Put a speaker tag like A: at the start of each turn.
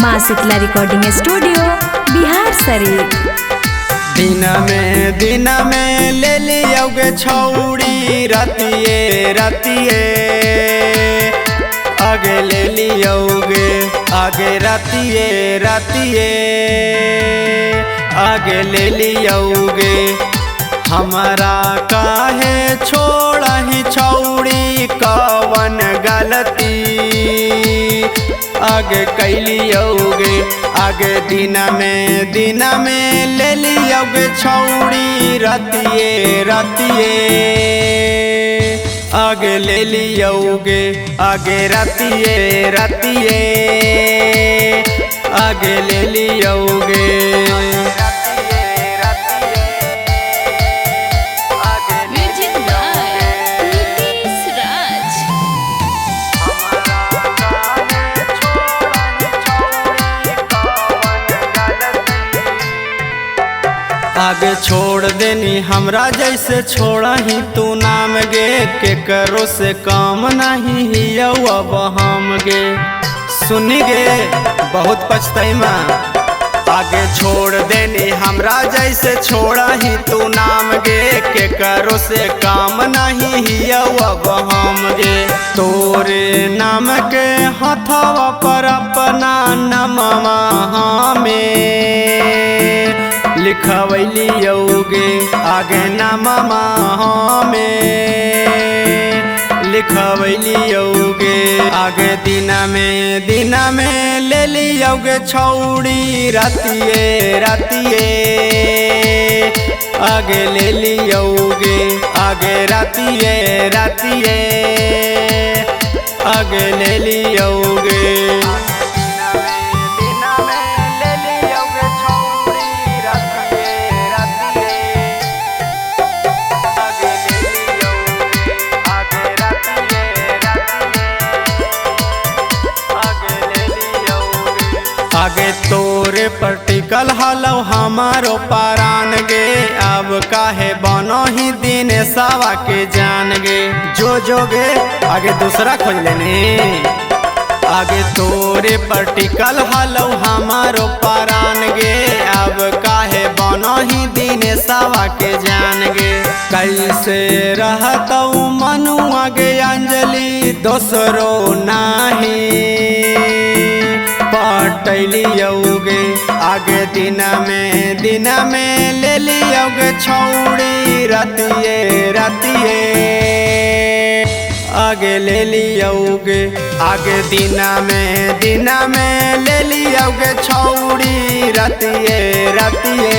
A: माँ Shitala recording studio Bihar Sharif.
B: दिन में ले लियोगे छौड़ी रतिये रतिये, आगे ले लियोगे आगे रतिये रतिये, आगे ले लियोगे हमारा काहे छोड़ा ही छौड़ी कवन गलती, आगे कैलियोगे आगे दिन में ले लियोगे छौड़ी रतिये रतिये, आगे ले लियोगे आगे रतिये रतिये, आगे ले लियोगे। आगे छोड़ देनी हमरा जैसे छोड़ा ही तू नाम गे, के करो से काम नहीं ही अब हम गे, सुनी गे बहुत पछतैमा। आगे छोड़ देनी हमरा जैसे छोड़ा ही तू नाम गे, के करो से काम नहीं ही अब हम गे, तोरे नाम के हथवा पर अपना नमवा हमें लिखवैलियोगे आगे नाममा हमें लिखवैलियोगे, आगे दिन में ले लियोगे छौड़ी रतिये रतिये, आगे ले लियोगे आगे रतिये रतिये, आगे ले लियोगे। आगे तोरे पर टिकल हलो हमारो पारान गे, अब काहे बनो ही दिन सवा के जान गे, जो गे आगे दूसरा खोज लेने। आगे तोरे पर टिकल हलो हमारो पारान गे, अब काहे बनो ही दिन सवा के जान गे, कैसे रहतौ मनु आगे अंजलि दोसरो नाही पटैलियोगे, आगे दिन में ले लियोगे छौड़ी रतिये रतिये, आगे ले लियोगे आगे दिन में ले लियोगे छौड़ी रतिये रतिये।